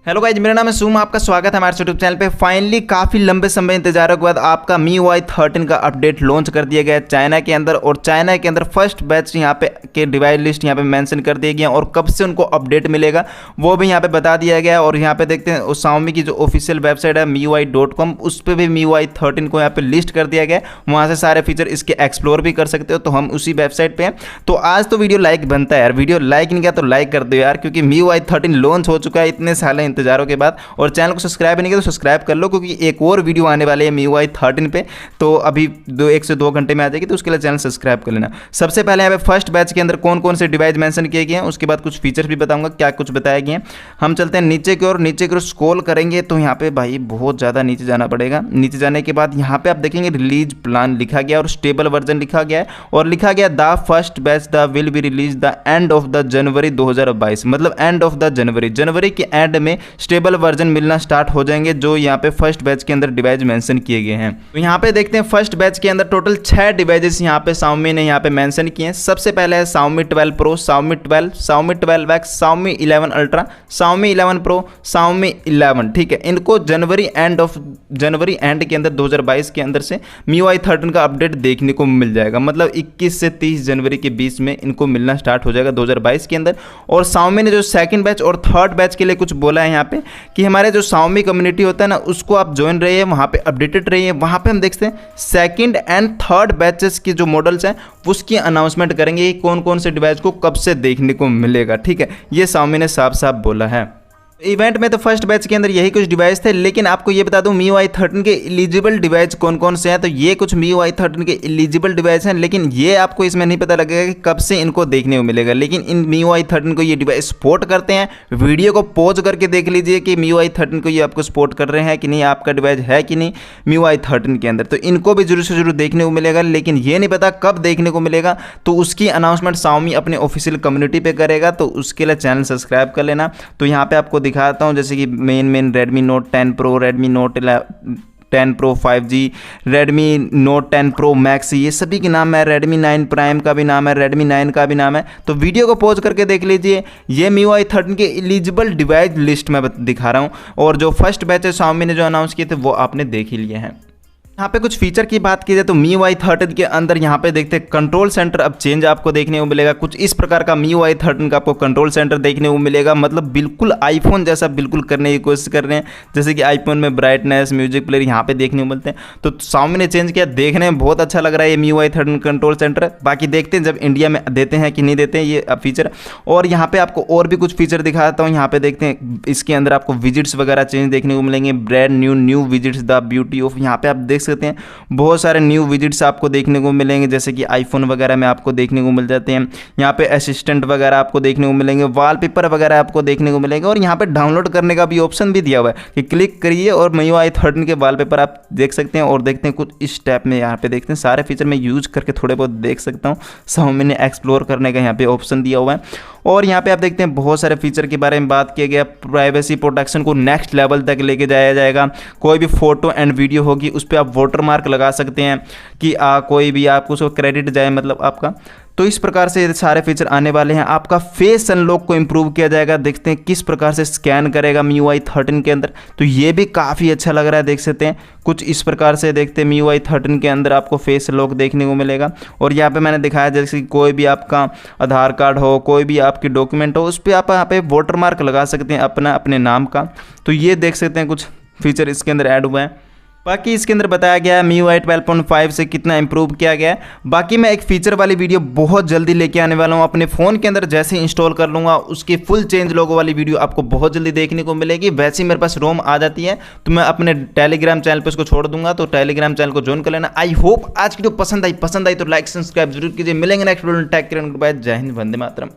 Hello guys, मेरा नाम है सुम। आपका स्वागत है हमारे यूट्यूब चैनल पे। फाइनली काफ़ी लंबे समय इंतजारों के बाद आपका MIUI 13 का अपडेट लॉन्च कर दिया गया है चाइना के अंदर। और चाइना के अंदर फर्स्ट बैच यहाँ पे के डिवाइस लिस्ट यहाँ पे मेंशन कर दिए गए हैं और कब से उनको अपडेट मिलेगा वो भी यहाँ पे बता दिया गया है। और यहाँ पे देखते हैं Xiaomi की जो ऑफिशियल वेबसाइट है MIUI.com, उस पर भी MIUI 13 को यहाँ पे लिस्ट कर दिया गया है। वहाँ से सारे फीचर इसके एक्सप्लोर भी कर सकते हो। तो हम उसी वेबसाइट पर हैं। तो आज तो वीडियो लाइक बनता है यार, वीडियो लाइक नहीं किया तो लाइक कर दो यार, क्योंकि MIUI 13 लॉन्च हो चुका है इतने साल इंतजारों के बाद। और चैनल को सब्सक्राइब नहीं किया तो सब्सक्राइब कर लो, क्योंकि एक और वीडियो आने वाली है MIUI 13 पे। तो अभी 1 से 2 घंटे में आ जाएगी, तो उसके लिए चैनल सब्सक्राइब कर लेना। सबसे पहले यहाँ पे फर्स्ट बैच के अंदर कौन कौन से डिवाइस मेंशन किए गए हैं, उसके बाद कुछ फीचर्स भी बताऊंगा क्या कुछ बताए गए हैं। हम चलते हैं नीचे की ओर। नीचे की ओर स्क्रॉल करेंगे तो यहाँ पे भाई बहुत ज़्यादा नीचे जाना पड़ेगा। नीचे जाने के बाद यहाँ पे आप देखेंगे रिलीज प्लान लिखा गया और स्टेबल वर्जन लिखा गया है। और लिखा गया the first batch the will be release the end of the January 2022, मतलब एंड ऑफ द जनवरी के एंड में स्टेबल वर्जन मिलना स्टार्ट हो जाएंगे, जो यहाँ पे फर्स्ट बैच के अंदर डिवाइस मेंशन किए गए हैं। तो यहाँ पे देखते हैं फर्स्ट बैच के अंदर टोटल 6 डिवाइसेस यहाँ पे Xiaomi ने यहाँ पे मेंशन किए हैं। सबसे पहले है Xiaomi 12 Pro, Xiaomi 12, Xiaomi 12X, Xiaomi 11 Ultra, Xiaomi 11 Pro, Xiaomi 11। ठीक है, इनको जनवरी एंड के अंदर 2022 के अंदर से MIUI 13 का अपडेट देखने को मिल जाएगा। मतलब 21 से 30 जनवरी के बीच में इनको मिलना स्टार्ट हो जाएगा 2022 के अंदर। और Xiaomi ने जो सेकंड बैच और थर्ड बैच के लिए कुछ बोला है यहाँ पे कि हमारे जो Xiaomi कम्युनिटी होता है ना, उसको आप ज्वाइन रहिए, वहाँ पे अपडेटेड रहिए। वहाँ पे हम देखते हैं सेकंड एंड थर्ड बैचेस की जो मॉडल्स हैं उसकी अनाउंसमेंट करेंगे कि कौन कौन से डिवाइस को कब से देखने को मिलेगा। ठीक है, ये Xiaomi ने साफ साफ बोला है। इवेंट में तो फर्स्ट बैच के अंदर यही कुछ डिवाइस थे, लेकिन आपको ये बता दूं MIUI 13 के एलिजिबल डिवाइस कौन कौन से हैं। तो ये कुछ MIUI 13 के एलिजिबल डिवाइस हैं, लेकिन ये आपको इसमें नहीं पता लगेगा कि कब से इनको देखने को मिलेगा। लेकिन इन MIUI 13 को ये डिवाइस सपोर्ट करते हैं। वीडियो को पॉज करके देख लीजिए कि MIUI 13 को ये आपको सपोर्ट कर रहे हैं कि नहीं, आपका डिवाइस है कि नहीं MIUI 13 के अंदर। तो इनको भी जरूर से जरूर देखने को मिलेगा, लेकिन ये नहीं पता कब देखने को मिलेगा। तो उसकी अनाउंसमेंट Xiaomi अपने ऑफिशियल कम्युनिटी पे करेगा, तो उसके लिए चैनल सब्सक्राइब कर लेना। तो यहाँ पे आपको दिखाता हूँ, जैसे कि main Redmi Note 10 Pro, Redmi Note 10 Pro 5G, Redmi Note 10 Pro Max, ये सभी के नाम है। Redmi 9 Prime का भी नाम है, Redmi 9 का भी नाम है। तो वीडियो को पॉज करके देख लीजिए। ये MIUI 13 के एलिजिबल डिवाइस लिस्ट में दिखा रहा हूँ, और जो फर्स्ट बैच है Xiaomi ने जो अनाउंस किए थे वो आपने देख ही लिए हैं। यहाँ पे कुछ फीचर की बात की जाए तो MIUI 13 के अंदर यहाँ पे देखते हैं कंट्रोल सेंटर अब चेंज आपको देखने को मिलेगा। कुछ इस प्रकार का MIUI 13 का आपको कंट्रोल सेंटर देखने को मिलेगा। मतलब बिल्कुल आईफोन जैसा बिल्कुल करने की कोशिश कर रहे हैं, जैसे कि आईफोन में ब्राइटनेस, म्यूजिक प्लेयर यहाँ पे देखने को मिलते हैं। तो Xiaomi ने चेंज किया, देखने में बहुत अच्छा लग रहा है ये MIUI 13 कंट्रोल सेंटर। बाकी देखते हैं जब इंडिया में देते हैं कि नहीं देते हैं ये फीचर। और यहाँ पे आपको और भी कुछ फीचर दिखाता हूँ। यहाँ पे देखते हैं इसके अंदर आपको विजिट्स वगैरह चेंज देखने को मिलेंगे। Brand new visits the beauty of, यहाँ पे आप देख सकते हैं बहुत सारे न्यू विजिट्स आपको देखने को मिलेंगे, जैसे कि आईफोन वगैरह में आपको देखने को मिल जाते हैं। यहाँ पे असिस्टेंट वगैरह आपको देखने को मिलेंगे, वॉलपेपर वगैरह आपको देखने को मिलेंगे। और यहाँ पे डाउनलोड करने का भी ऑप्शन भी दिया हुआ है कि क्लिक करिए और MIUI 13 के वॉलपेपर आप देख सकते हैं। और देखते हैं कुछ इस टाइप में यहाँ पे देखते हैं सारे फीचर मैं यूज करके थोड़े बहुत देख सकता हूँ। Xiaomi ने एक्सप्लोर करने का यहाँ पे ऑप्शन दिया हुआ है। और यहाँ पे आप देखते हैं बहुत सारे फीचर के बारे में बात किया गया। प्राइवेसी प्रोटेक्शन को नेक्स्ट लेवल तक लेके जाया जाएगा। कोई भी फोटो एंड वीडियो होगी उस पर आप वाटरमार्क लगा सकते हैं कि कोई भी आपको उसको क्रेडिट जाए, मतलब आपका। तो इस प्रकार से ये सारे फीचर आने वाले हैं। आपका फेस अनलॉक को इम्प्रूव किया जाएगा। देखते हैं किस प्रकार से स्कैन करेगा MIUI 13 के अंदर। तो ये भी काफ़ी अच्छा लग रहा है, देख सकते हैं कुछ इस प्रकार से। देखते हैं MIUI 13 के अंदर आपको फेस अनलॉक देखने को मिलेगा। और यहाँ पे मैंने दिखाया जैसे कि कोई भी आपका आधार कार्ड हो, कोई भी आपकी डॉक्यूमेंट हो, उस पर आप यहाँ पे वाटरमार्क लगा सकते हैं अपने नाम का। तो ये देख सकते हैं कुछ फीचर इसके अंदर ऐड हुए हैं। बाकी इसके अंदर बताया गया है MIUI 12.5 से कितना इंप्रूव किया गया है। बाकी मैं एक फीचर वाली वीडियो बहुत जल्दी लेके आने वाला हूँ अपने फ़ोन के अंदर। जैसे इंस्टॉल कर लूँगा उसकी फुल चेंज लोगो वाली वीडियो आपको बहुत जल्दी देखने को मिलेगी। वैसे ही मेरे पास रोम आ जाती है तो मैं अपने टेलीग्राम चैनल पर उसको छोड़ दूंगा, तो टेलीग्राम चैनल को ज्वाइन कर लेना। आई होप आज की वीडियो पसंद आई तो लाइक सब्सक्राइब जरूर कीजिए। मिलेंगे नेक्स्ट वीडियो में। टेक केयर, बाय, जय हिंद, वंदे मातरम।